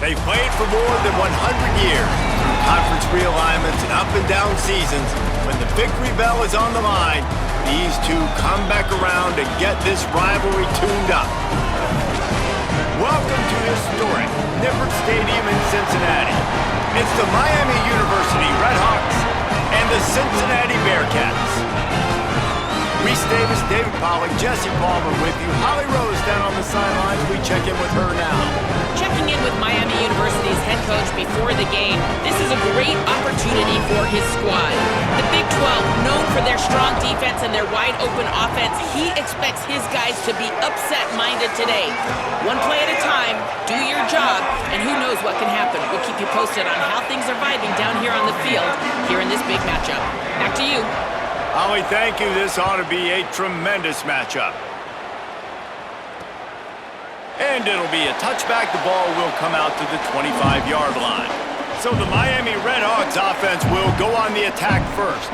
They've played for more than 100 years, through conference realignments and up and down seasons. When the victory bell is on the line, these two come back around and get this rivalry tuned up. Welcome to historic Nippert Stadium in Cincinnati. It's the Miami University Redhawks and the Cincinnati Bearcats. Reese Davis, David Pollock, Jesse Palmer with you. Holly Rose down on the sidelines. We check in with her now. Checking in with Miami University's head coach before the game. This is a great opportunity for his squad. The Big 12, known for their strong defense and their wide-open offense, he expects his guys to be upset-minded today. One play at a time, do your job, and who knows what can happen. We'll keep you posted on how things are vibing down here on the field here in this big matchup. Back to you. Holly, thank you. This ought to be a tremendous matchup. And it'll be a touchback. The ball will come out to the 25-yard line. So the Miami Redhawks offense will go on the attack first.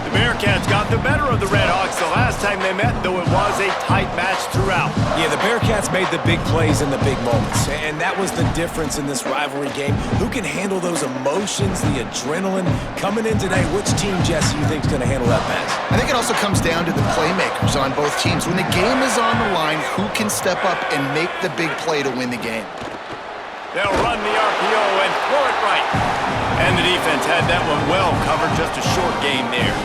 The Bearcats got the better of the Redhawks the last time they met, though it was a tight match throughout. Yeah, the Bearcats made the big plays in the big moments, and that was the difference in this rivalry game. Who can handle those emotions, the adrenaline? Coming in today, which team, Jesse, you think is going to handle that best? I think it also comes down to the playmakers on both teams. When the game is on the line, who can step up and make the big play to win the game? They'll run the RPO and throw it right. And the defense had that one well covered, just a short game there.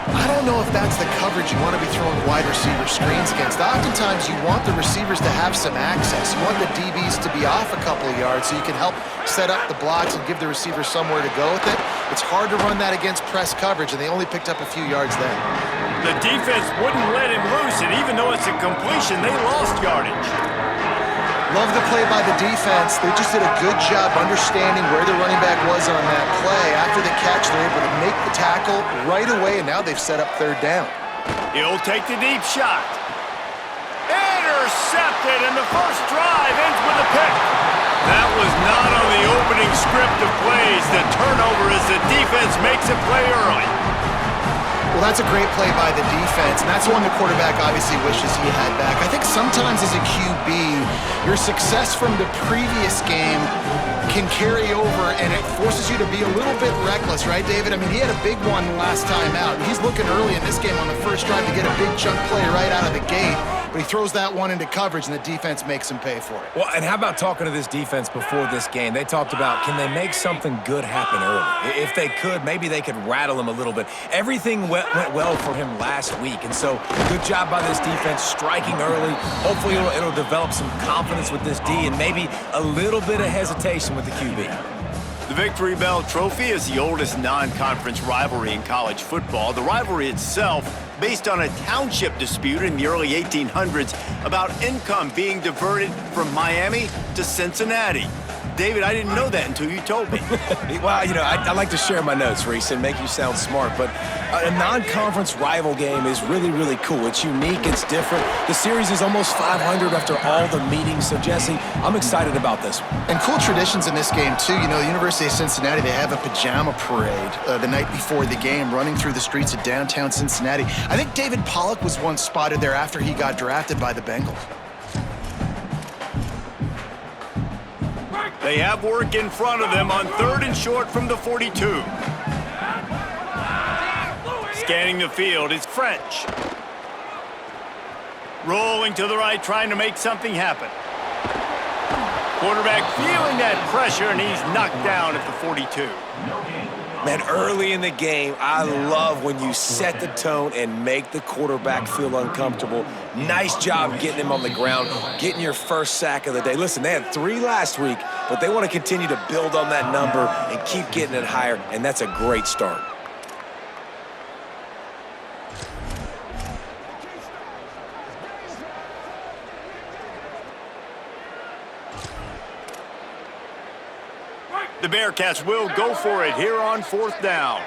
I don't know if that's the coverage you want to be throwing wide receiver screens against. Oftentimes, you want the receivers to have some access. You want the DBs to be off a couple of yards so you can help set up the blocks and give the receiver somewhere to go with it. It's hard to run that against press coverage, and they only picked up a few yards then. The defense wouldn't let him loose, and even though it's a completion, they lost yardage. Love the play by the defense. They just did a good job understanding where the running back was on that play. After the catch, they're able to make the tackle right away, and now they've set up third down. He'll take the deep shot. Intercepted, and the first drive ends with a pick. That was not on the opening script of plays. The turnover as the defense makes a play early. Well, that's a great play by the defense, and that's one the quarterback obviously wishes he had back. I think sometimes as a QB, your success from the previous game can carry over, and it forces you to be a little bit reckless, right, David? I mean, he had a big one last time out. He's looking early in this game on the first drive to get a big chunk play right out of the gate, but he throws that one into coverage, and the defense makes him pay for it. Well, and how about talking to this defense before this game? They talked about, can they make something good happen early? If they could, maybe they could rattle him a little bit. Everything went well for him last week, and so good job by this defense striking early. Hopefully it'll develop some confidence with this D and maybe a little bit of hesitation with the QB. The Victory Bell Trophy is the oldest non-conference rivalry in college football. The rivalry itself, based on a township dispute in the early 1800s about income being diverted from Miami to Cincinnati. David, I didn't know that until you told me. Well, you know, I like to share my notes, Reese, and make you sound smart, but a non-conference rival game is really, really cool. It's unique, it's different. The series is almost 500 after all the meetings, so Jesse, I'm excited about this one. And cool traditions in this game, too. You know, the University of Cincinnati, they have a pajama parade the night before the game running through the streets of downtown Cincinnati. I think David Pollock was once spotted there after he got drafted by the Bengals. They have work in front of them on 3rd and short from the 42. Scanning the field is French. Rolling to the right, trying to make something happen. Quarterback feeling that pressure, and he's knocked down at the 42. Man, early in the game, I love when you set the tone and make the quarterback feel uncomfortable. Nice job getting him on the ground, getting your first sack of the day. Listen, they had 3 last week, but they want to continue to build on that number and keep getting it higher, and that's a great start. The Bearcats will go for it here on 4th down.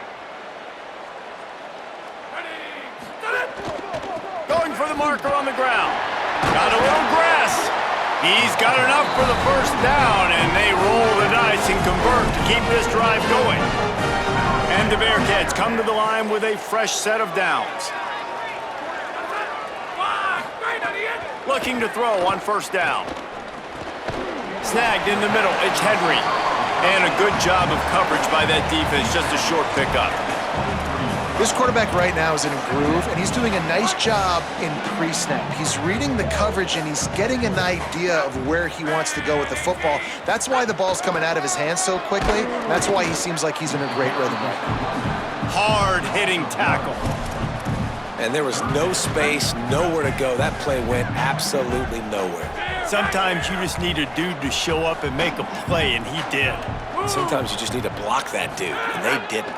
Going for the marker on the ground. Got a little grass. He's got enough for the first down, and they roll the dice and convert to keep this drive going. And the Bearcats come to the line with a fresh set of downs. Looking to throw on 1st down. Snagged in the middle, it's Henry. And a good job of coverage by that defense, just a short pickup. This quarterback right now is in a groove, and he's doing a nice job in pre-snap. He's reading the coverage, and he's getting an idea of where he wants to go with the football. That's why the ball's coming out of his hands so quickly. That's why he seems like he's in a great rhythm right now. Hard-hitting tackle. And there was no space, nowhere to go. That play went absolutely nowhere. Sometimes you just need a dude to show up and make a play, and he did. Sometimes you just need to block that dude, and they didn't.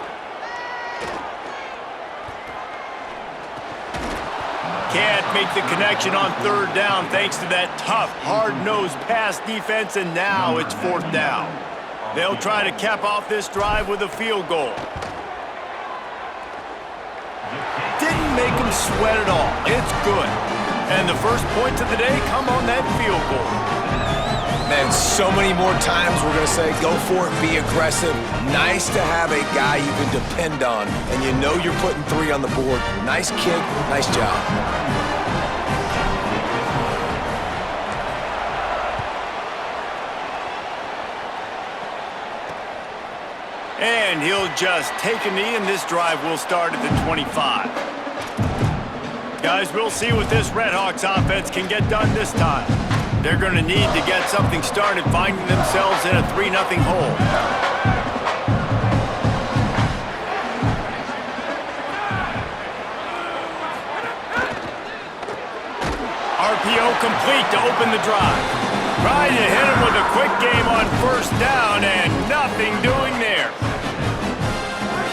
Can't make the connection on third down thanks to that tough, hard-nosed pass defense, and now it's fourth down. They'll try to cap off this drive with a field goal. Didn't make them sweat at all. It's good. And the first points of the day come on that field goal. Man, so many more times we're going to say, go for it, be aggressive. Nice to have a guy you can depend on, and you know you're putting 3 on the board. Nice kick, nice job. And he'll just take a knee, and this drive will start at the 25. Guys, we'll see what this Redhawks offense can get done this time. They're going to need to get something started, finding themselves in a 3-0 hole. RPO complete to open the drive. Trying to hit him with a quick game on first down, and nothing doing there.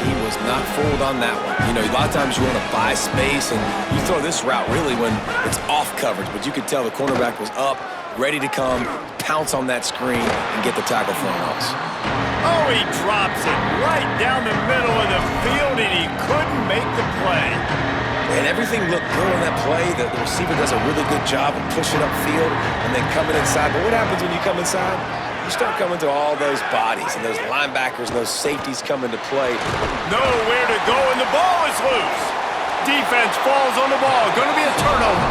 He was not fooled on that one. You know, a lot of times you want to buy space, and you throw this route really when it's off coverage, but you could tell the cornerback was up, ready to come, pounce on that screen, and get the tackle for a loss. Oh, he drops it right down the middle of the field, and he couldn't make the play. And everything looked good on that play. The receiver does a really good job of pushing upfield and then coming inside. But what happens when you come inside? You start coming to all those bodies and those linebackers and those safeties come into play. Nowhere to go, and the ball is loose. Defense falls on the ball. Going to be a turnover.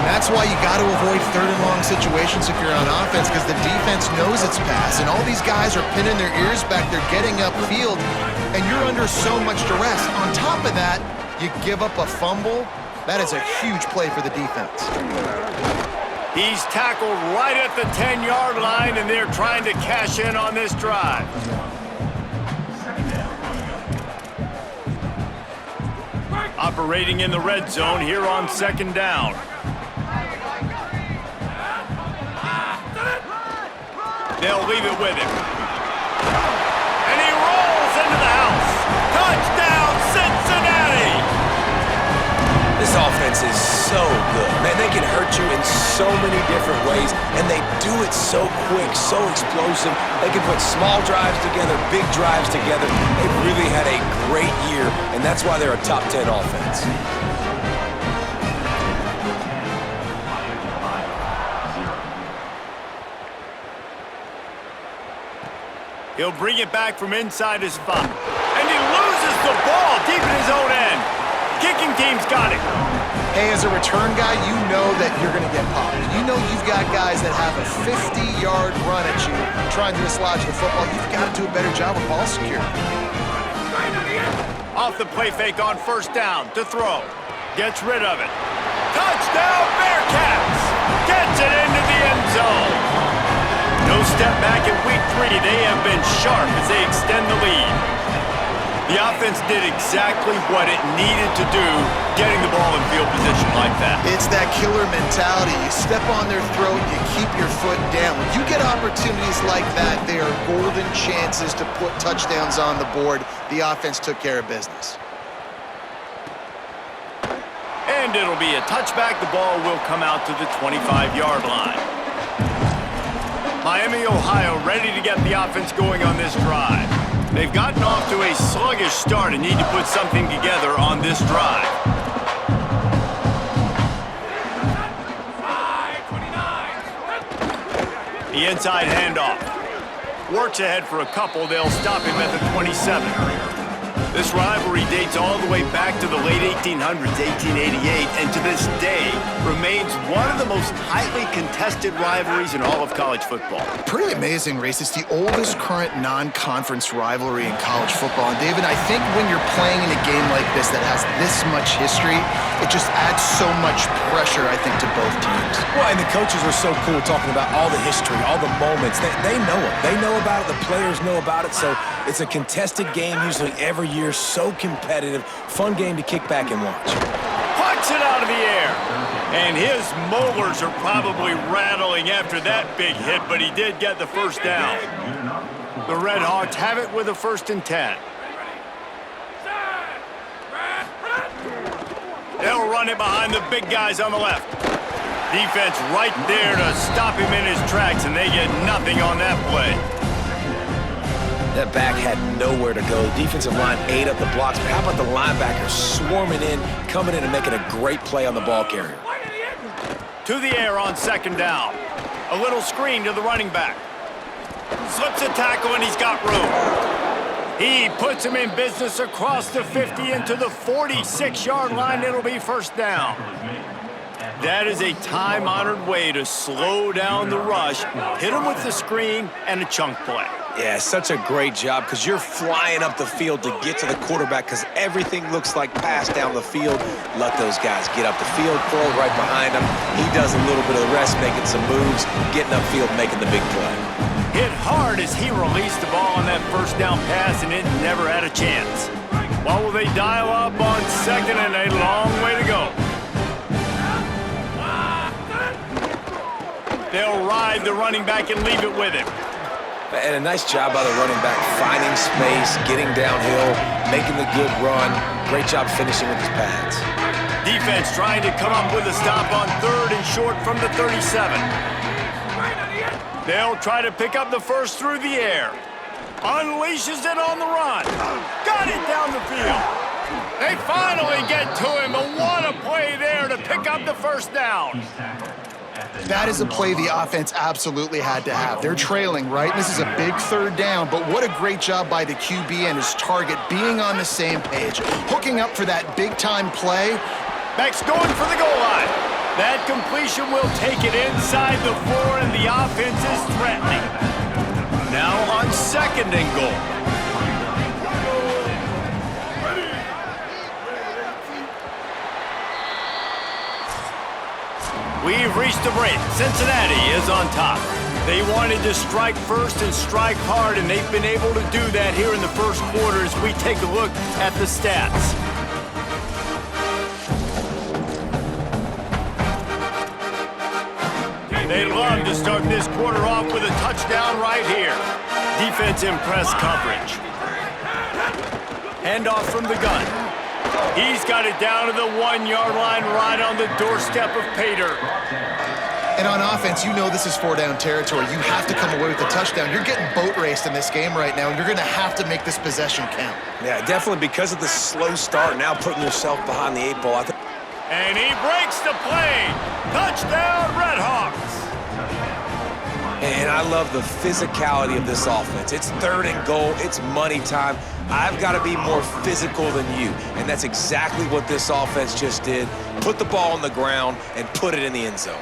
That's why you got to avoid third and long situations if you're on offense, because the defense knows it's pass, and all these guys are pinning their ears back. They're getting upfield, and you're under so much duress. On top of that, you give up a fumble. That is a huge play for the defense. He's tackled right at the 10-yard line, and they're trying to cash in on this drive. Operating in the red zone here on second down. They'll leave it with him. And he rolls into the house. Touchdown, Cincinnati! This offense is so good. Man, they can hurt you in so many different ways, and they do it so quick, so explosive. They can put small drives together, big drives together. They've really had a great year, and that's why they're a top 10 offense. He'll bring it back from inside his spot. And he loses the ball deep in his own end. Kicking team's got it. Hey, as a return guy, you know that you're going to get popped. You know you've got guys that have a 50-yard run at you trying to dislodge the football. You've got to do a better job of ball security. Off the play fake on first down to throw. Gets rid of it. Touchdown, Bearcats! Gets it into the end zone. No step back in week 3. They have been sharp as they extend the lead. The offense did exactly what it needed to do, getting the ball in field position like that. It's that killer mentality. You step on their throat, you keep your foot down. When you get opportunities like that, they are golden chances to put touchdowns on the board. The offense took care of business. And it'll be a touchback. The ball will come out to the 25-yard line. Miami, Ohio, ready to get the offense going on this drive. They've gotten off to a sluggish start and need to put something together on this drive. The inside handoff. Works ahead for a couple. They'll stop him at the 27. This rivalry dates all the way back to the late 1800s, 1888, and to this day remains one of the most tightly contested rivalries in all of college football. Pretty amazing, Reese. It's the oldest current non-conference rivalry in college football. And David, I think when you're playing in a game like this that has this much history, it just adds so much pressure, I think, to both teams. Well, and the coaches are so cool talking about all the history, all the moments. They know it. They know about it. The players know about it. So it's a contested game usually every year, so competitive. Fun game to kick back and watch. Pucks it out of the air. And his molars are probably rattling after that big hit, but he did get the first down. The Red Hawks have it with a 1st and 10. They'll run it behind the big guys on the left. Defense right there to stop him in his tracks, and they get nothing on that play. That back had nowhere to go. The defensive line ate up the blocks, but how about the linebackers swarming in, coming in and making a great play on the ball carrier? To the air on 2nd down. A little screen to the running back. Slips a tackle, and he's got room. He puts him in business across the 50 into the 46-yard line. It'll be 1st down. That is a time-honored way to slow down the rush, hit him with the screen, and a chunk play. Yeah, such a great job because you're flying up the field to get to the quarterback because everything looks like pass down the field. Let those guys get up the field, throw it right behind him. He does a little bit of the rest, making some moves, getting upfield, making the big play. Hit hard as he released the ball on that 1st down pass, and it never had a chance. What will they dial up on 2nd, and a long way to go? They'll ride the running back and leave it with him. And a nice job by the running back, finding space, getting downhill, making the good run. Great job finishing with his pads. Defense trying to come up with a stop on 3rd and short from the 37. They'll try to pick up the 1st through the air. Unleashes it on the run. Got it down the field. They finally get to him, but what a play there to pick up the 1st down. That is a play the offense absolutely had to have. They're trailing, right? This is a big 3rd down, but what a great job by the QB and his target being on the same page. Hooking up for that big-time play. Beck's going for the goal line. That completion will take it inside the 4, and the offense is threatening. Now on 2nd and goal. We've reached the break. Cincinnati is on top. They wanted to strike first and strike hard, and they've been able to do that here in the 1st quarter as we take a look at the stats. They love to start this quarter off with a touchdown right here. Defense in press coverage. Handoff from the gun. He's got it down to the 1-yard line right on the doorstep of Pater. And on offense, you know this is 4-down territory. You have to come away with a touchdown. You're getting boat raced in this game right now, and you're going to have to make this possession count. Yeah, definitely because of the slow start, now putting yourself behind the 8 ball. And he breaks the play. Touchdown, Red Hawks. And I love the physicality of this offense. It's 3rd and goal. It's money time. I've got to be more physical than you. And that's exactly what this offense just did. Put the ball on the ground and put it in the end zone.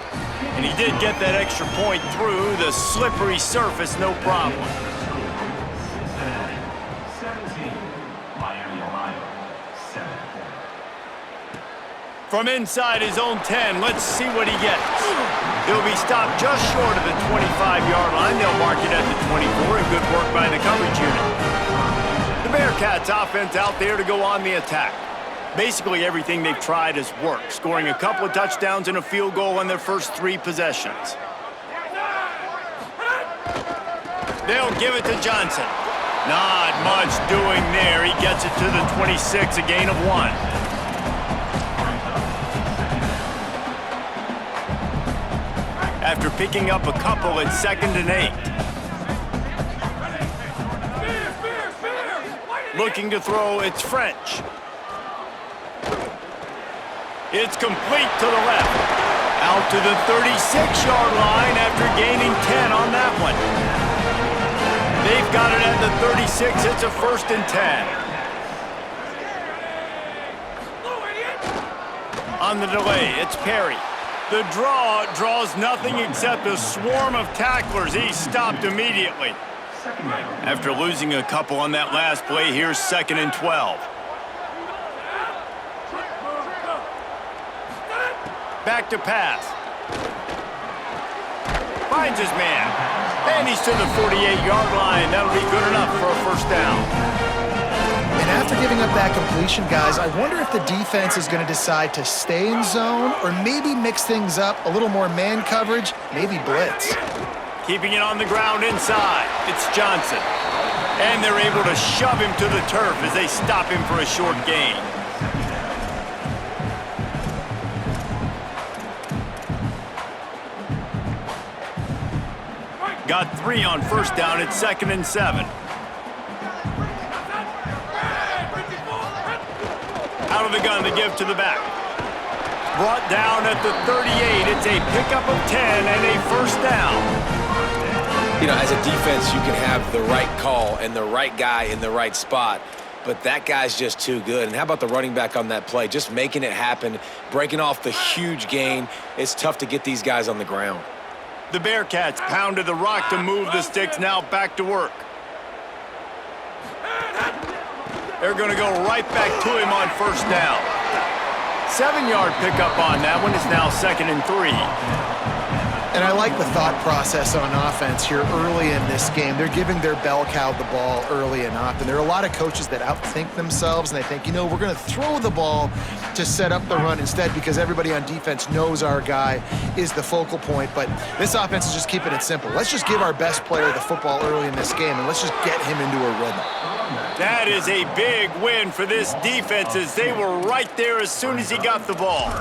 And he did get that extra point through the slippery surface, no problem. From inside his own 10, let's see what he gets. He'll be stopped just short of the 25-yard line. They'll mark it at the 24, and good work by the coverage unit. The Bearcats offense out there to go on the attack. Basically everything they've tried has worked, scoring a couple of touchdowns and a field goal on their first 3 possessions. They'll give it to Johnson. Not much doing there. He gets it to the 26, a gain of 1. After picking up a couple at 2nd and 8. Looking to throw, it's French. It's complete to the left. Out to the 36-yard line after gaining 10 on that one. They've got it at the 36. It's a 1st and 10. On the delay, it's Perry. The draw draws nothing except a swarm of tacklers. He's stopped immediately. After losing a couple on that last play, here's 2nd and 12. Back to pass. Finds his man. And he's to the 48-yard line. That'll be good enough for a first down. And after giving up that completion, guys, I wonder if the defense is going to decide to stay in zone or maybe mix things up, a little more man coverage, maybe blitz. Keeping it on the ground inside. It's Johnson. And they're able to shove him to the turf as they stop him for a short gain. Got 3 on first down. It's 2nd and 7. Out of the gun to give to the back. Brought down at the 38. It's a pickup of 10 and a first down. You know, as a defense, you can have the right call and the right guy in the right spot, but that guy's just too good. And how about the running back on that play? Just making it happen, breaking off the huge gain. It's tough to get these guys on the ground. The Bearcats pounded the rock to move the sticks, now back to work. They're going to go right back to him on first down. 7-yard pickup on that one. It's now 2nd and 3. And I like the thought process on offense here early in this game. They're giving their bell cow the ball early and often. There are a lot of coaches that outthink themselves, and they think, you know, we're going to throw the ball to set up the run instead because everybody on defense knows our guy is the focal point. But this offense is just keeping it simple. Let's just give our best player the football early in this game, and let's just get him into a rhythm. That is a big win for this defense as they were right there as soon as he got the ball.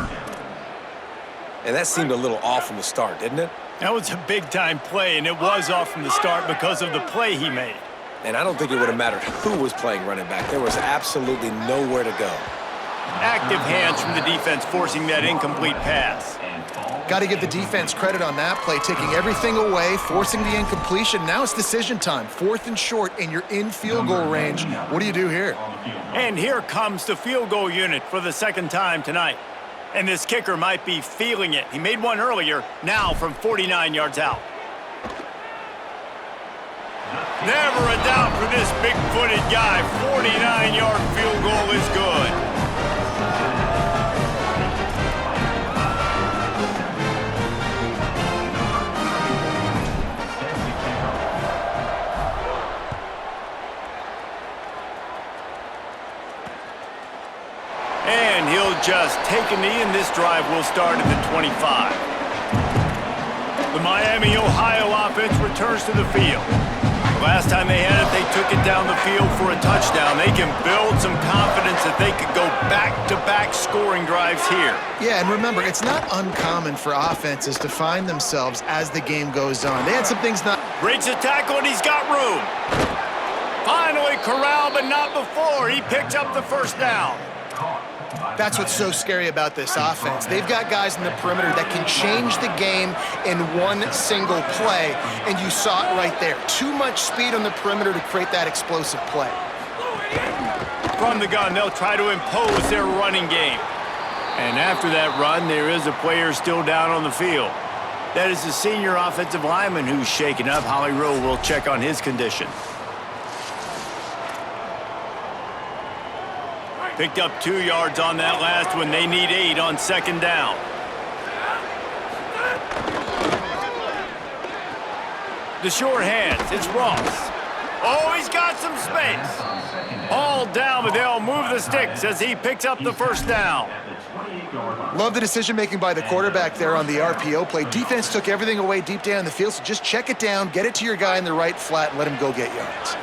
And that seemed a little off from the start, didn't it? That was a big-time play, and it was off from the start because of the play he made. And I don't think it would have mattered who was playing running back. There was absolutely nowhere to go. Active hands from the defense forcing that incomplete pass. Got to give the defense credit on that play, taking everything away, forcing the incompletion. Now it's decision time. 4th and short, and you're in field goal range. What do you do here? And here comes the field goal unit for the 2nd time tonight. And this kicker might be feeling it. He made one earlier, now from 49 yards out. Never a doubt for this big-footed guy. 49-yard field goal is good. And he'll just take a knee, and this drive will start at the 25. The Miami, Ohio offense returns to the field. Last time they had it, they took it down the field for a touchdown. They can build some confidence that they could go back-to-back scoring drives here. Yeah, and remember, it's not uncommon for offenses to find themselves as the game goes on. They had some things not... Breaks a tackle, and he's got room. Finally corralled, but not before. He picks up the first down. That's what's so scary about this offense. They've got guys in the perimeter that can change the game in one single play, and you saw it right there. Too much speed on the perimeter to create that explosive play. From the gun, they'll try to impose their running game. And after that run, there is a player still down on the field. That is the senior offensive lineman who's shaken up. Holly Rowe will check on his condition. Picked up 2 yards on that last one. They need 8 on 2nd down. The short hands. It's Ross. Oh, he's got some space. All down, but they'll move the sticks as he picks up the first down. Love the decision-making by the quarterback there on the RPO play. Defense took everything away deep down the field, so just check it down, get it to your guy in the right flat, and let him go get yards.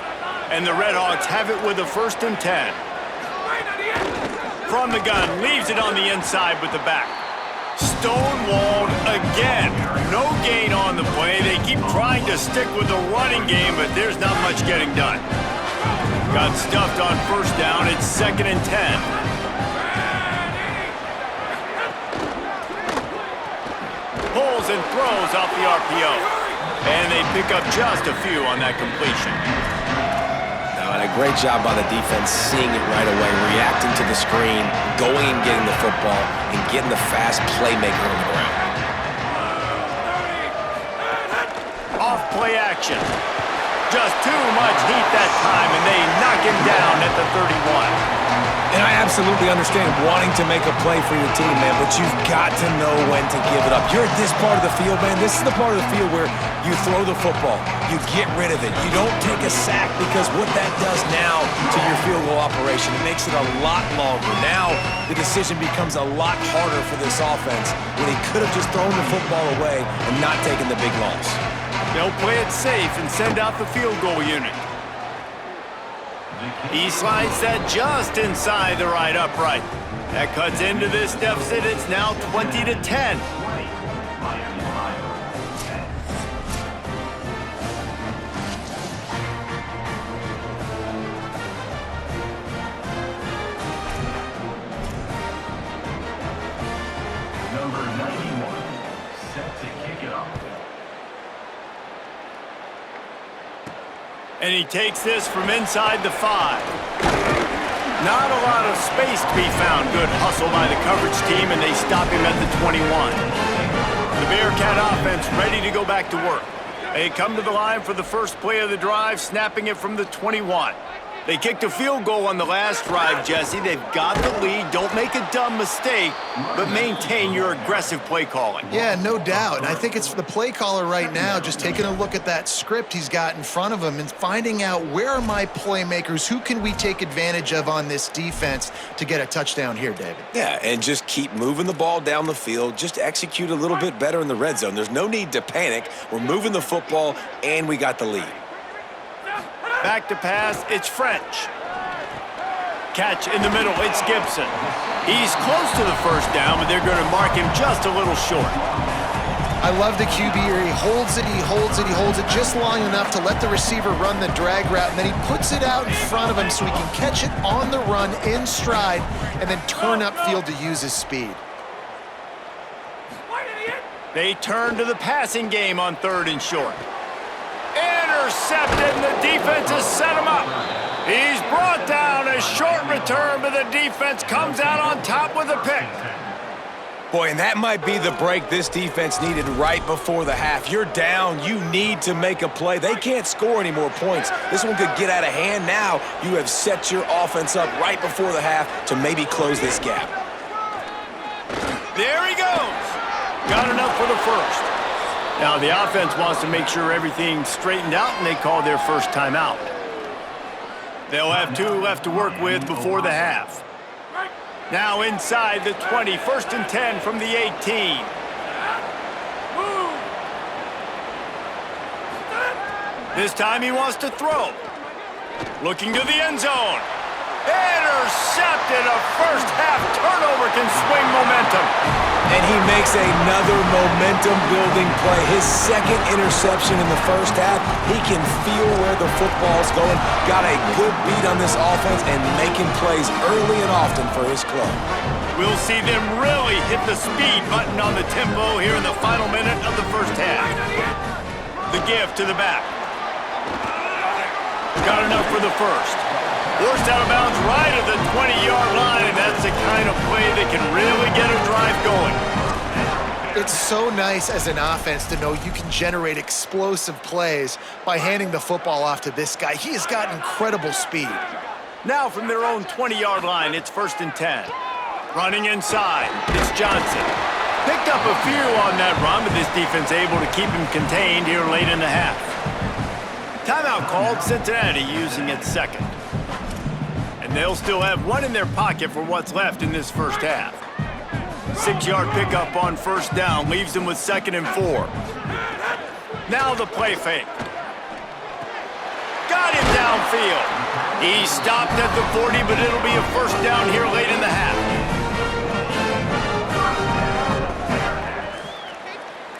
And the Red Hawks have it with a 1st and 10. From the gun, leaves it on the inside with the back. Stonewalled again. No gain on the play. They keep trying to stick with the running game, but there's not much getting done. Got stuffed on first down. It's 2nd and 10. Pulls and throws off the RPO. And they pick up just a few on that completion. Now, And a great job by the defense seeing it right away, reacting to the screen, going and getting the football, and getting the fast playmaker on the ground. Off play action. Just too much heat that time, and they knock him down at the 31. And I absolutely understand wanting to make a play for your team, man, but you've got to know when to give it up. You're at this part of the field, man. This is the part of the field where you throw the football. You get rid of it. You don't take a sack, because what that does now to your field goal operation, it makes it a lot longer. Now the decision becomes a lot harder for this offense when he could have just thrown the football away and not taken the big loss. They'll play it safe and send out the field goal unit. He slides that just inside the right upright. That cuts into this deficit. It's now 20-10. Number 91, set to kick it off. And he takes this from inside the 5. Not a lot of space to be found. Good hustle by the coverage team, and they stop him at the 21. The Bearcat offense ready to go back to work. They come to the line for the first play of the drive, snapping it from the 21. They kicked a field goal on the last drive, Jesse. They've got the lead. Don't make a dumb mistake, but maintain your aggressive play calling. Yeah, no doubt. And I think it's the play caller right now just taking a look at that script he's got in front of him and finding out, where are my playmakers? Who can we take advantage of on this defense to get a touchdown here, David? Yeah, and just keep moving the ball down the field. Just execute a little bit better in the red zone. There's no need to panic. We're moving the football, and we got the lead. Back to pass, it's French. Catch in the middle, it's Gibson. He's close to the first down, but they're going to mark him just a little short. I love the QB here. He holds it, he holds it, he holds it just long enough to let the receiver run the drag route, and then he puts it out in front of him so he can catch it on the run in stride and then turn upfield to use his speed. They turn to the passing game on 3rd and short. Intercepted, and the defense has set him up. He's brought down, a short return, but the defense comes out on top with a pick. Boy, and that might be the break this defense needed right before the half. You're down. You need to make a play. They can't score any more points. This one could get out of hand. Now you have set your offense up right before the half to maybe close this gap. There he goes. Got enough for the first. Now the offense wants to make sure everything's straightened out, and they call their first timeout. They'll have 2 left to work with before the half. Now inside the 20, 1st and 10 from the 18. This time he wants to throw. Looking to the end zone. Intercepted. A first half turnover can swing momentum. And he makes another momentum-building play. His second interception in the first half. He can feel where the football's going. Got a good beat on this offense and making plays early and often for his club. We'll see them really hit the speed button on the tempo here in the final minute of the first half. The give to the back. Got enough for the first. Forced out of bounds right at the 20-yard line, and that's the kind of play that can really get a drive going. It's so nice as an offense to know you can generate explosive plays by handing the football off to this guy. He has got incredible speed. Now from their own 20-yard line, it's 1st and 10. Running inside, it's Johnson. Picked up a few on that run, but this defense able to keep him contained here late in the half. Timeout called, Cincinnati using its second. And they'll still have 1 in their pocket for what's left in this first half. 6-yard pickup on 1st down leaves them with 2nd and 4. Now the play fake. Got him downfield. He stopped at the 40, but it'll be a 1st down here late in the half.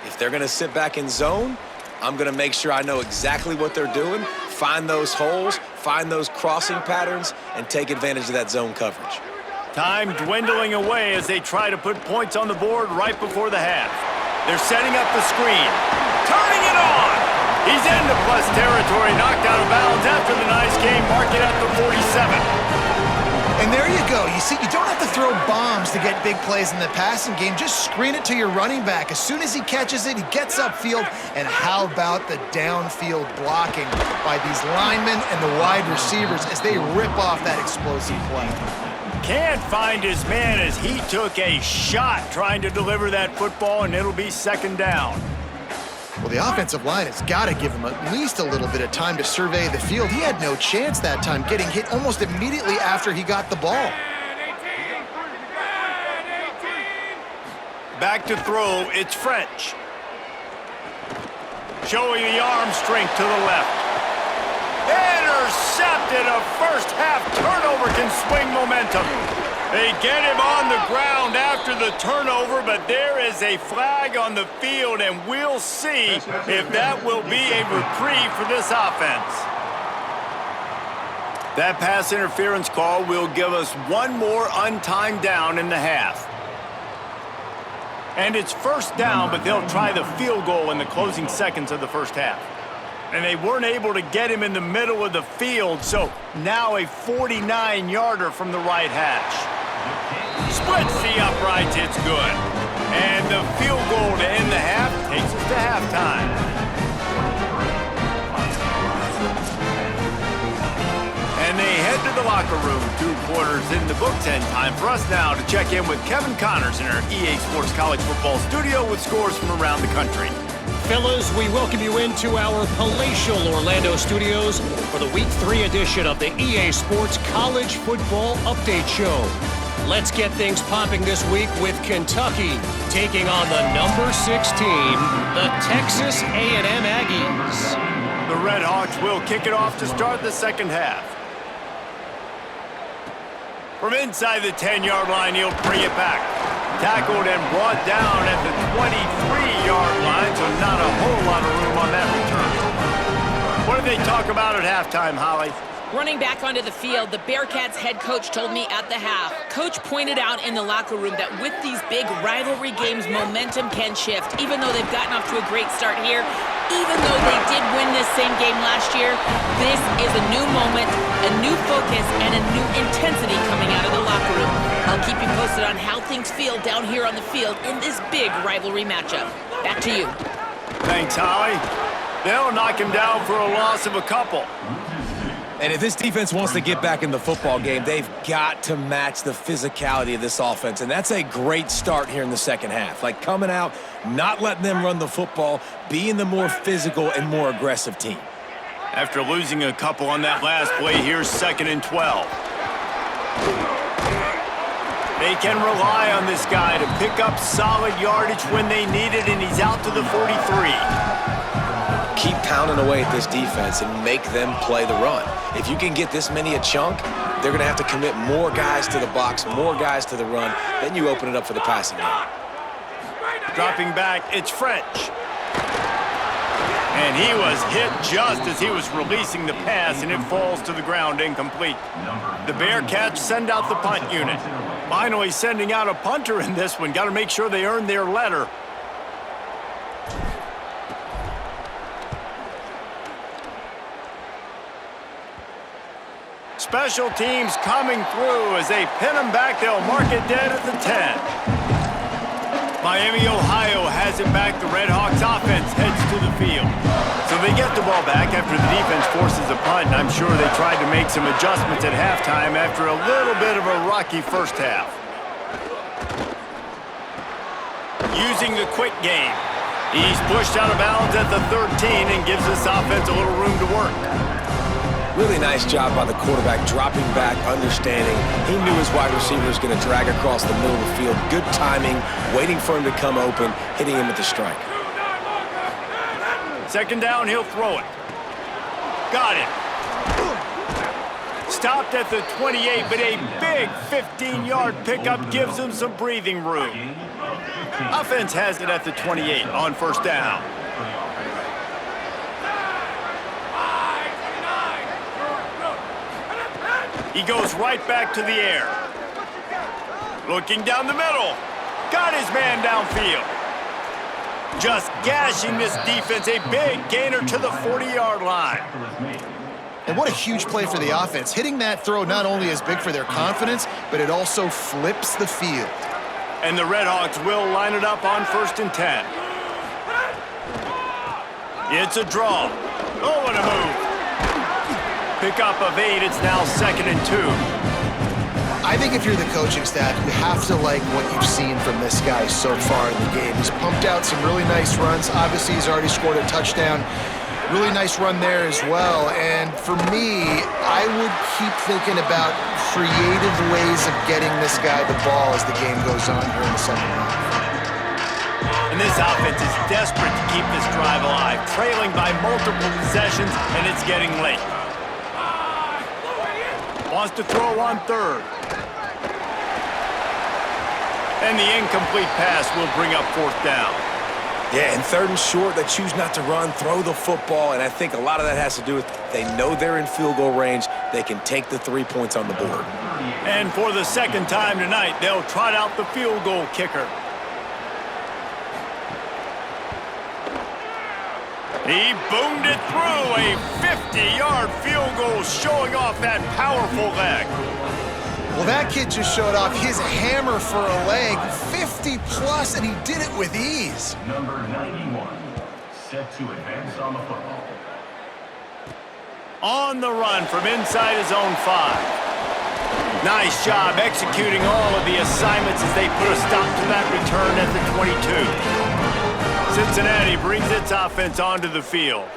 If they're going to sit back in zone, I'm going to make sure I know exactly what they're doing, find those holes, find those crossing patterns, and take advantage of that zone coverage. Time dwindling away as they try to put points on the board right before the half. They're setting up the screen. Turning it on! He's into plus territory, knocked out of bounds after the nice game mark it at the 47. And there you go. You see, you don't have to throw bombs to get big plays in the passing game. Just screen it to your running back. As soon as he catches it, he gets upfield. And how about the downfield blocking by these linemen and the wide receivers as they rip off that explosive play? Can't find his man as he took a shot trying to deliver that football, and it'll be second down. Well, the offensive line has got to give him at least a little bit of time to survey the field. He had no chance that time, getting hit almost immediately after he got the ball. Back to throw, it's French. Showing the arm strength to the left. Intercepted. A first half turnover can swing momentum. They get him on the ground after the turnover, but there is a flag on the field, and we'll see if that will be a reprieve for this offense. That pass interference call will give us one more untimed down in the half. And it's first down, but they'll try the field goal in the closing seconds of the first half. And they weren't able to get him in the middle of the field, so now a 49-yarder from the right hash. Splits the uprights, it's good. And the field goal to end the half takes us to halftime. And they head to the locker room, 2 quarters in the books, and time for us now to check in with Kevin Connors in our EA Sports College Football studio with scores from around the country. Fellas, we welcome you into our palatial Orlando studios for the Week 3 edition of the EA Sports College Football Update Show. Let's get things popping this week with Kentucky taking on the number 6 team, the Texas A&M Aggies. The Red Hawks will kick it off to start the second half. From inside the 10-yard line, he'll bring it back. Tackled and brought down at the 23-yard line, so not a whole lot of room on that return. What did they talk about at halftime, Holly? Running back onto the field, the Bearcats head coach told me at the half. Coach pointed out in the locker room that with these big rivalry games, momentum can shift. Even though they've gotten off to a great start here, even though they did win this same game last year, this is a new moment, a new focus, and a new intensity coming out of the locker room. I'll keep you posted on how things feel down here on the field in this big rivalry matchup. Back to you. Thanks, Holly. They'll knock him down for a loss of a couple. And if this defense wants to get back in the football game, they've got to match the physicality of this offense. And that's a great start here in the second half. Like coming out, not letting them run the football, being the more physical and more aggressive team. After losing a couple on that last play, here's 2nd and 12. They can rely on this guy to pick up solid yardage when they need it, and he's out to the 43. Keep pounding away at this defense and make them play the run. If you can get this many a chunk, they're going to have to commit more guys to the box, more guys to the run. Then you open it up for the passing game. Dropping back, it's French. And he was hit just as he was releasing the pass, and it falls to the ground incomplete. The Bearcats send out the punt unit. Finally sending out a punter in this one. Got to make sure they earn their letter. Special teams coming through as they pin them back. They'll mark it dead at the 10. Miami, Ohio has it back. The Red Hawks offense heads to the field. So they get the ball back after the defense forces a punt, and I'm sure they tried to make some adjustments at halftime after a little bit of a rocky first half. Using the quick game. He's pushed out of bounds at the 13 and gives this offense a little room to work. Really nice job by the quarterback, dropping back, understanding. He knew his wide receiver was going to drag across the middle of the field. Good timing, waiting for him to come open, hitting him with the strike. 2nd down, he'll throw it. Got it. Stopped at the 28, but a big 15-yard pickup gives him some breathing room. Offense has it at the 28 on 1st down. He goes right back to the air. Looking down the middle. Got his man downfield. Just gashing this defense. A big gainer to the 40-yard line. And what a huge play for the offense. Hitting that throw not only is big for their confidence, but it also flips the field. And the Redhawks will line it up on 1st and 10. It's a draw. Oh, what a move. Pickup of 8. It's now 2nd and 2. I think if you're the coaching staff, you have to like what you've seen from this guy so far in the game. He's pumped out some really nice runs. Obviously, he's already scored a touchdown. Really nice run there as well. And for me, I would keep thinking about creative ways of getting this guy the ball as the game goes on here in the second half. And this offense is desperate to keep this drive alive, trailing by multiple possessions, and it's getting late. Wants to throw on 3rd. And the incomplete pass will bring up 4th down. Yeah, and 3rd and short, they choose not to run, throw the football, and I think a lot of that has to do with they know they're in field goal range. They can take the 3 points on the board. And for the 2nd time tonight, they'll trot out the field goal kicker. He boomed it through, a 50-yard field goal showing off that powerful leg. Well, that kid just showed off his hammer for a leg, 50-plus, and he did it with ease. Number 91, set to advance on the football. On the run from inside his own 5. Nice job executing all of the assignments as they put a stop to that return at the 22. Cincinnati brings its offense onto the field.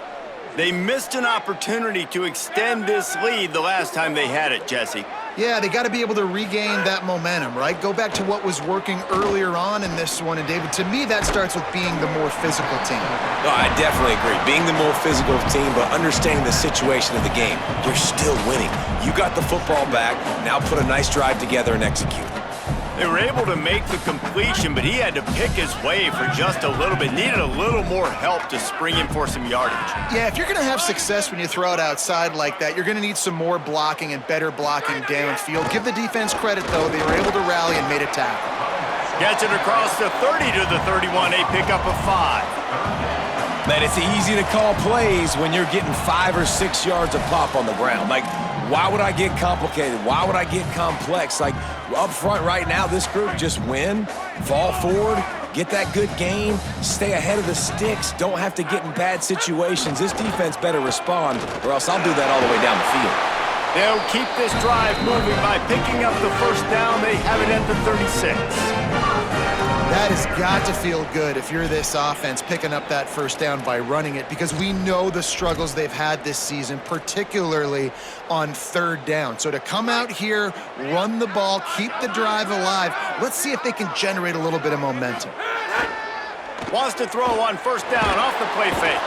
They missed an opportunity to extend this lead the last time they had it, Jesse. Yeah, they got to be able to regain that momentum, right? Go back to what was working earlier on in this one. And, David, to me, that starts with being the more physical team. No, I definitely agree. Being the more physical team, but understanding the situation of the game. You're still winning. You got the football back. Now put a nice drive together and execute. They were able to make the completion, but he had to pick his way for just a little bit. Needed a little more help to spring in for some yardage. Yeah, if you're going to have success when you throw it outside like that, you're going to need some more blocking and better blocking downfield. Give the defense credit, though. They were able to rally and made a tackle. Gets it across the 30 to the 31, a pickup of 5. Man, it's easy to call plays when you're getting 5 or 6 yards of pop on the ground. Like, why would I get complicated? Why would I get complex? Like, up front right now, this group just win, fall forward, get that good game, stay ahead of the sticks, don't have to get in bad situations. This defense better respond, or else I'll do that all the way down the field. They'll keep this drive moving by picking up the 1st down. They have it at the 36. That has got to feel good if you're this offense picking up that 1st down by running it, because we know the struggles they've had this season, particularly on 3rd down. So to come out here, run the ball, keep the drive alive, let's see if they can generate a little bit of momentum. Wants to throw on 1st down off the play fake.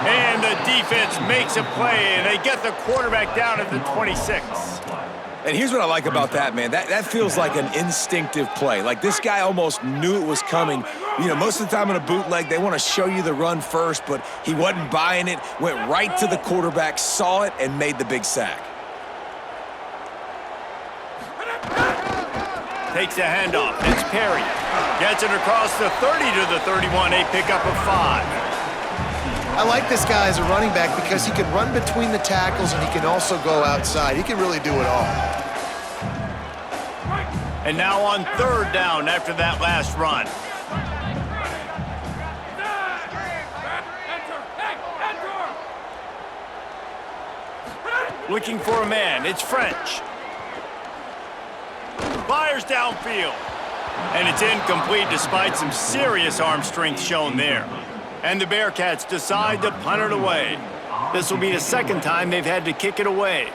And the defense makes a play, and they get the quarterback down at the 26. And here's what I like about that, man. That feels like an instinctive play. Like, this guy almost knew it was coming. You know, most of the time in a bootleg, they want to show you the run first, but he wasn't buying it, went right to the quarterback, saw it, and made the big sack. Takes the handoff. It's Perry. Gets it across the 30 to the 31, a pickup of 5. I like this guy as a running back because he can run between the tackles and he can also go outside. He can really do it all. And now on 3rd down after that last run. Looking for a man. It's French. Fires downfield. And it's incomplete despite some serious arm strength shown there. And the Bearcats decide to punt it away. This will be the 2nd time they've had to kick it away.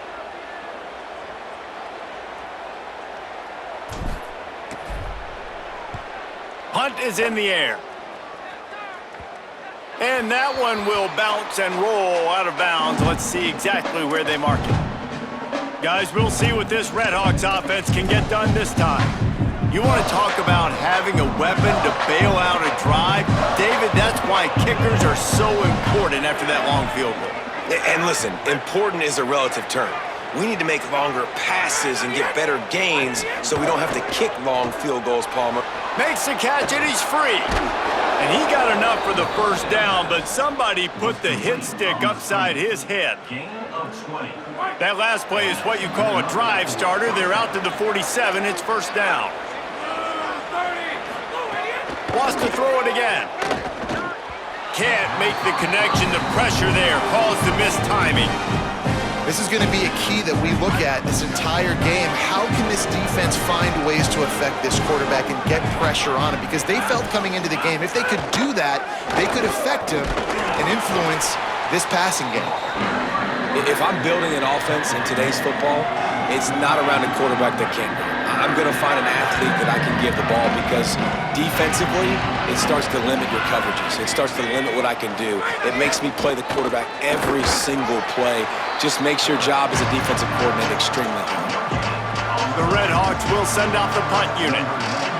Punt is in the air. And that one will bounce and roll out of bounds. Let's see exactly where they mark it. Guys, we'll see what this Redhawks offense can get done this time. You want to talk about having a weapon to bail out a drive? David, that's why kickers are so important after that long field goal. And listen, important is a relative term. We need to make longer passes and get better gains so we don't have to kick long field goals, Palmer. Makes the catch and he's free. And he got enough for the 1st down, but somebody put the hit stick upside his head. of 20. That last play is what you call a drive starter. They're out to the 47. It's first down. Wants to throw it again. Can't make the connection. The pressure there caused the missed timing. This is going to be a key that we look at this entire game. How can this defense find ways to affect this quarterback and get pressure on him? Because they felt coming into the game, if they could do that, they could affect him and influence this passing game. If I'm building an offense in today's football, it's not around a quarterback that can't go. I'm going to find an athlete that I can give the ball because defensively, it starts to limit your coverages. It starts to limit what I can do. It makes me play the quarterback every single play. Just makes your job as a defensive coordinator extremely hard. The Red Hawks will send out the punt unit.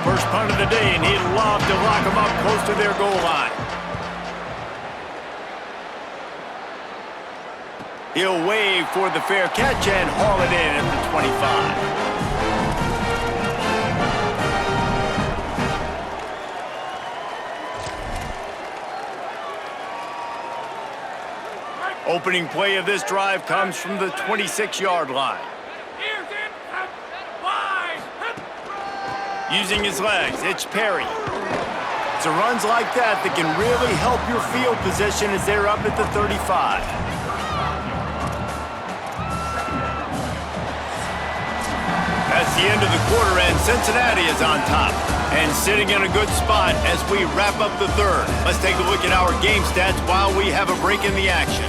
First punt of the day, and he'd love to lock them up close to their goal line. He'll wave for the fair catch and haul it in at the 25. Opening play of this drive comes from the 26-yard line. Using his legs, it's Perry. It's runs like that can really help your field position as they're up at the 35. That's the end of the quarter, and Cincinnati is on top and sitting in a good spot as we wrap up the third. Let's take a look at our game stats while we have a break in the action.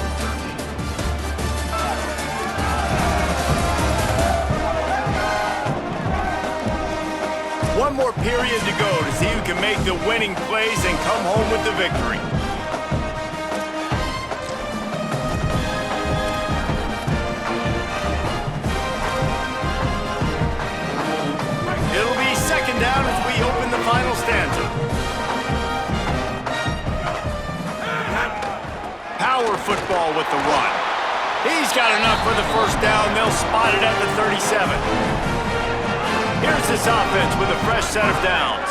One more period to go to see who can make the winning plays and come home with the victory. It'll be second down as we open the final stanza. Power football with the run. He's got enough for the first down. They'll spot it at the 37. Here's this offense with a fresh set of downs.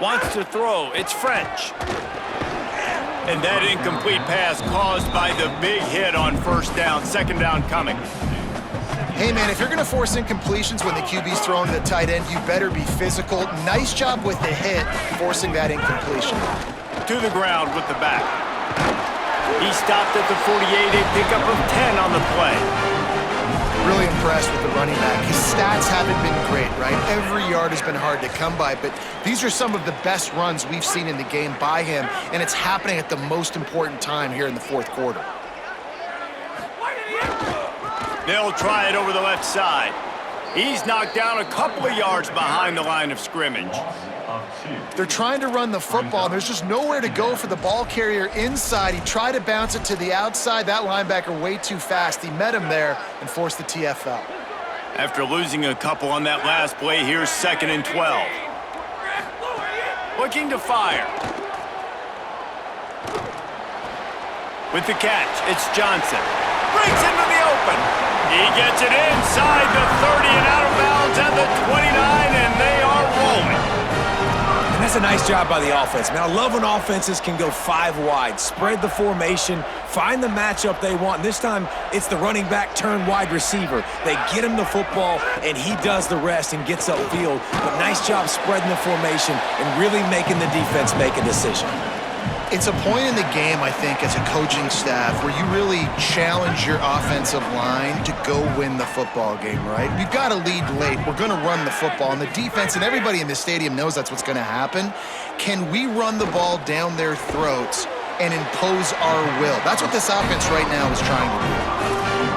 Wants to throw. It's French. And that incomplete pass caused by the big hit on first down. Second down coming. Hey, man, if you're going to force incompletions when the QB's throwing to the tight end, you better be physical. Nice job with the hit, forcing that incompletion. To the ground with the back. He stopped at the 48, a pickup of 10 on the play. Really impressed with the running back. His stats haven't been great, right? Every yard has been hard to come by, but these are some of the best runs we've seen in the game by him, and it's happening at the most important time here in the fourth quarter. They'll try it over the left side. He's knocked down a couple of yards behind the line of scrimmage. They're trying to run the football, and there's just nowhere to go for the ball carrier inside. He tried to bounce it to the outside. That linebacker way too fast. He met him there and forced the TFL. After losing a couple on that last play, here's 2nd and 12. Looking to fire. With the catch, it's Johnson. Breaks into the open. He gets it inside the 30 and out of bounds at the 29, and they are rolling. And that's a nice job by the offense. Man, I love when offenses can go 5 wide, spread the formation, find the matchup they want. And this time, it's the running back turned wide receiver. They get him the football, and he does the rest and gets upfield. But nice job spreading the formation and really making the defense make a decision. It's a point in the game, I think, as a coaching staff where you really challenge your offensive line to go win the football game, right? We've got to lead late. We're going to run the football. And the defense and everybody in the stadium knows that's what's going to happen. Can we run the ball down their throats and impose our will? That's what this offense right now is trying to do.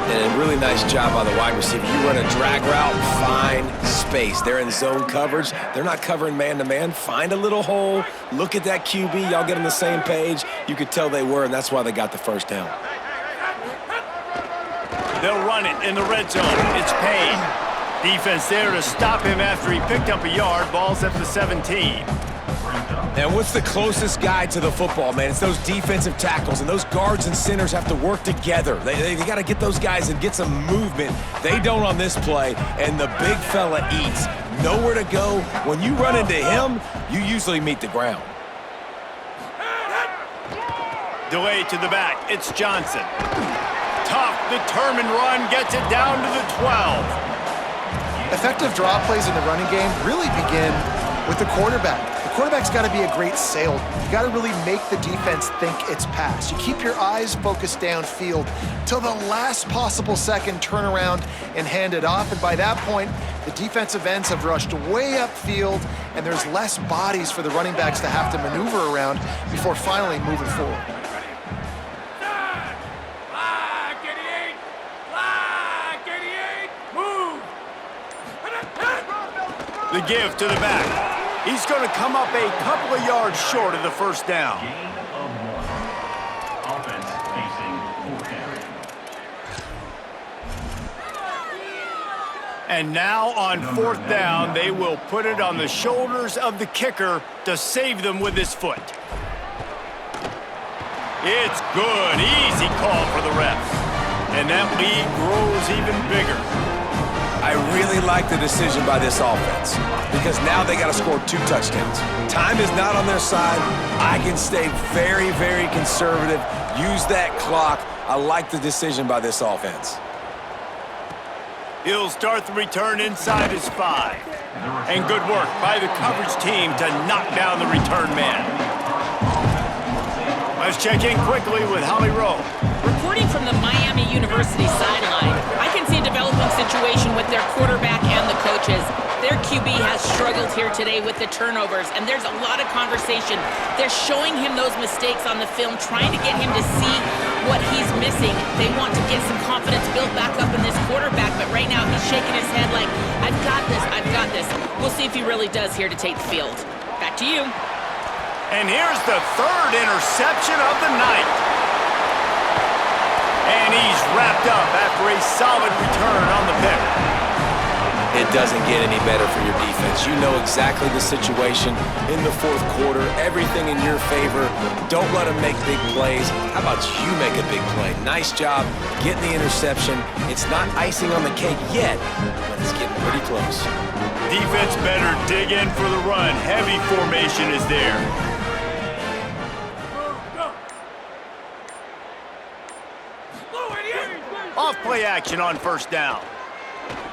And a really nice job by the wide receiver. You run a drag route, find space. They're in zone coverage. They're not covering man-to-man. Find a little hole. Look at that QB. Y'all get on the same page. You could tell they were, and that's why they got the first down. They'll run it in the red zone. It's Payne. Defense there to stop him after he picked up a yard. Ball's at the 17. And what's the closest guy to the football, man? It's those defensive tackles, and those guards and centers have to work together. They got to get those guys and get some movement. They don't on this play, and the big fella eats. Nowhere to go. When you run into him, you usually meet the ground. Delay to the back. It's Johnson. Tough, determined run gets it down to the 12. Effective draw plays in the running game really begin with the quarterback. The quarterback's got to be a great salesman. You got to really make the defense think it's pass. You keep your eyes focused downfield till the last possible second, turn around and hand it off. And by that point, the defensive ends have rushed way upfield, and there's less bodies for the running backs to have to maneuver around before finally moving forward. The give to the back. He's going to come up a couple of yards short of the first down. Gain of 1. Offense facing 4 carries. And now on 4th down, they will put it on the shoulders of the kicker to save them with his foot. It's good. Easy call for the refs. And that lead grows even bigger. I really like the decision by this offense because now they got to score 2 touchdowns. Time is not on their side. I can stay very, very conservative, use that clock. I like the decision by this offense. He'll start the return inside his 5. And good work by the coverage team to knock down the return man. Let's check in quickly with Holly Rowe. Reporting from the Miami University sideline, I can see a developing situation with their quarterback and the coaches. Their QB has struggled here today with the turnovers, and there's a lot of conversation. They're showing him those mistakes on the film, trying to get him to see what he's missing. They want to get some confidence built back up in this quarterback, but right now he's shaking his head like, I've got this, I've got this. We'll see if he really does here to take the field. Back to you. And here's the 3rd interception of the night. And he's wrapped up after a solid return on the pick. It doesn't get any better for your defense. You know exactly the situation in the 4th quarter. Everything in your favor. Don't let them make big plays. How about you make a big play? Nice job getting the interception. It's not icing on the cake yet, but it's getting pretty close. Defense better dig in for the run. Heavy formation is there. Off play action on 1st down.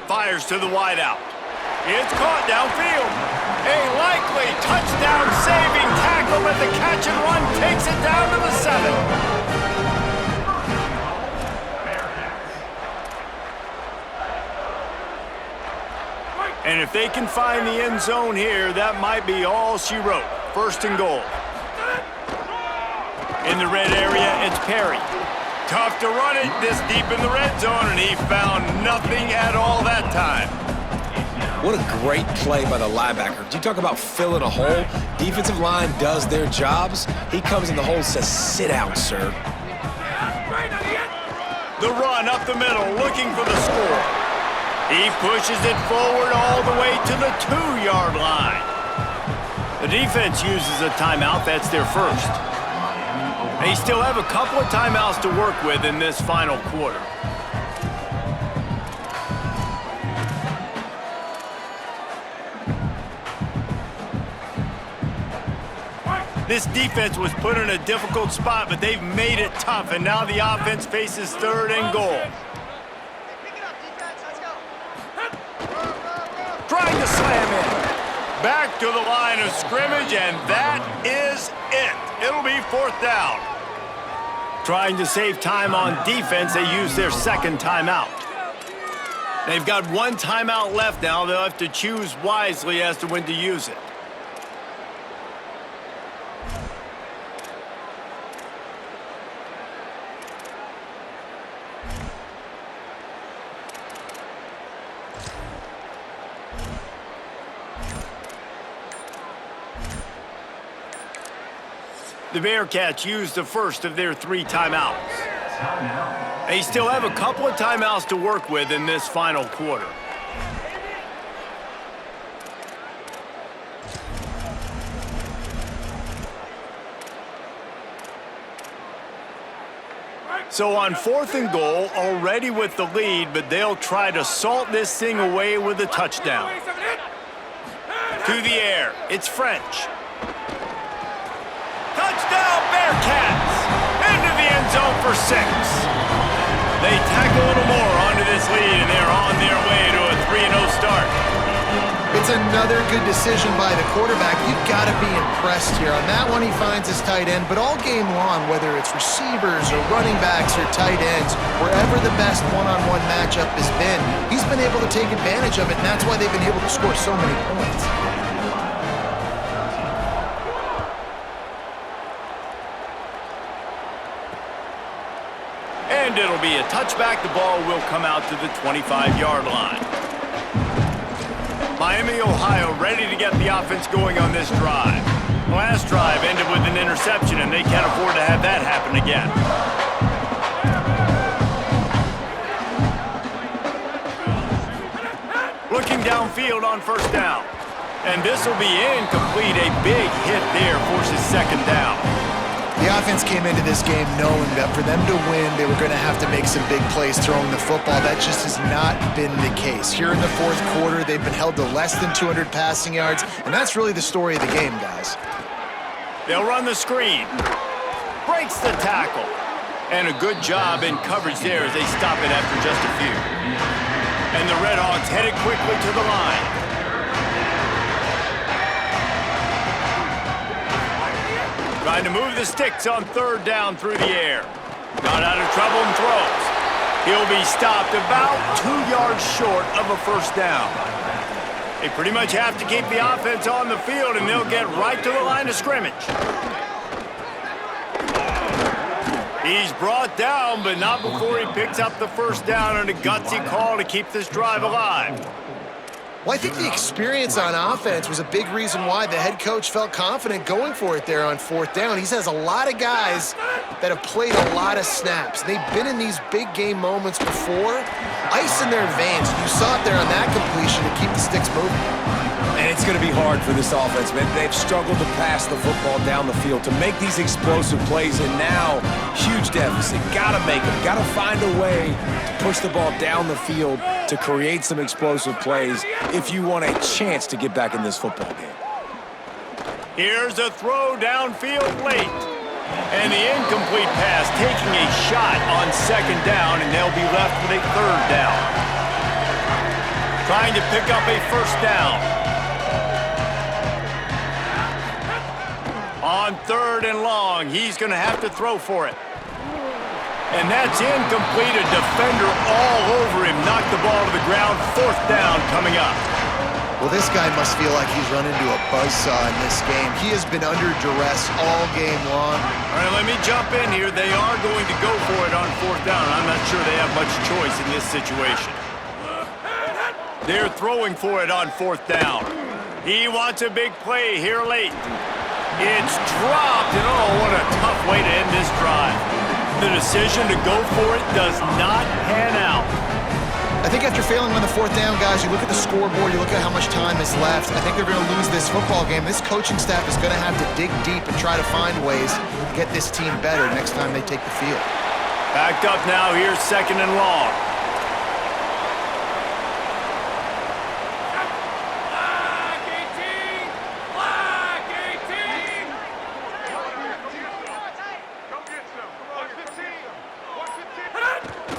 Fires to the wideout. It's caught downfield. A likely touchdown-saving tackle, but the catch and run takes it down to the 7. And if they can find the end zone here, that might be all she wrote. 1st and goal. In the red area, it's Perry. Tough to run it this deep in the red zone, and he found nothing at all that time. What a great play by the linebacker. You talk about filling a hole. Defensive line does their jobs. He comes in the hole and says, sit down, sir. The run up the middle, looking for the score. He pushes it forward all the way to the 2-yard line. The defense uses a timeout. That's their 1st. They still have a couple of timeouts to work with in this final quarter. This defense was put in a difficult spot, but they've made it tough, and now the offense faces 3rd and goal. Trying to slam in. Back to the line of scrimmage, and that is it. It'll be 4th down. Trying to save time on defense, they use their 2nd timeout. They've got 1 timeout left now. They'll have to choose wisely as to when to use it. The Bearcats used the 1st of their 3 timeouts. They still have a couple of timeouts to work with in this final quarter. So on 4th and goal, already with the lead, but they'll try to salt this thing away with a touchdown. To the air, it's French. Touchdown, Bearcats! And for 6. They tack a little more onto this lead, and they're on their way to a 3-0 start. It's another good decision by the quarterback. You've got to be impressed here. On that one, he finds his tight end, but all game long, whether it's receivers or running backs or tight ends, wherever the best one-on-one matchup has been, he's been able to take advantage of it, and that's why they've been able to score so many points. And it'll be a touchback. The ball will come out to the 25-yard line. Miami, Ohio, ready to get the offense going on this drive. The last drive ended with an interception, and they can't afford to have that happen again. Looking downfield on first down. And this will be incomplete. A big hit there forces second down. The offense came into this game knowing that for them to win, they were going to have to make some big plays throwing the football. That just has not been the case. Here in the fourth quarter, they've been held to less than 200 passing yards, and that's really the story of the game, guys. They'll run the screen. Breaks the tackle. And a good job in coverage there as they stop it after just a few. And the Redhawks headed quickly to the line. Trying to move the sticks on third down through the air. Not out of trouble and throws. He'll be stopped about 2 yards short of a first down. They pretty much have to keep the offense on the field, and they'll get right to the line of scrimmage. He's brought down, but not before he picks up the first down on a gutsy call to keep this drive alive. Well, I think the experience on offense was a big reason why the head coach felt confident going for it there on fourth down. He has a lot of guys that have played a lot of snaps. They've been in these big game moments before. Ice in their veins. You saw it there on that completion to keep the sticks moving. And it's going to be hard for this offense, man. They've struggled to pass the football down the field to make these explosive plays, and now, huge deficit. Got to make them. Got to find a way to push the ball down the field to create some explosive plays if you want a chance to get back in this football game. Here's a throw downfield late. And the incomplete pass taking a shot on second down, and they'll be left with a third down. Trying to pick up a first down. On third and long, he's going to have to throw for it. And that's incomplete. A defender all over him. Knocked the ball to the ground. Fourth down coming up. Well, this guy must feel like he's run into a buzzsaw in this game. He has been under duress all game long. All right, let me jump in here. They are going to go for it on fourth down. I'm not sure they have much choice in this situation. They're throwing for it on fourth down. He wants a big play here late. It's dropped, and oh, what a tough way to end this drive. The decision to go for it does not pan out. I think after failing on the fourth down, guys, you look at the scoreboard, you look at how much time is left. I think they're going to lose this football game. This coaching staff is going to have to dig deep and try to find ways to get this team better next time they take the field. Backed up now, here's second and long.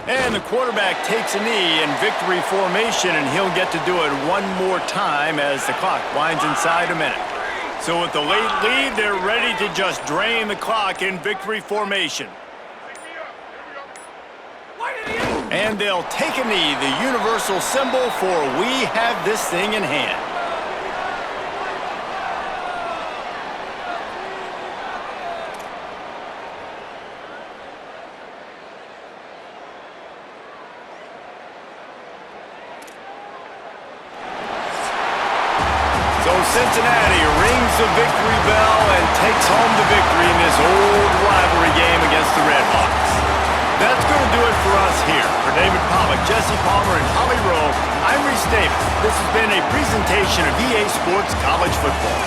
And the quarterback takes a knee in victory formation, and he'll get to do it one more time as the clock winds inside a minute. So with the late lead, they're ready to just drain the clock in victory formation. And they'll take a knee, the universal symbol for we have this thing in hand. Cincinnati rings the victory bell and takes home the victory in this old rivalry game against the Redhawks. That's going to do it for us here. For David Pollock, Jesse Palmer, and Holly Rowe, I'm Reese Davis. This has been a presentation of EA Sports College Football.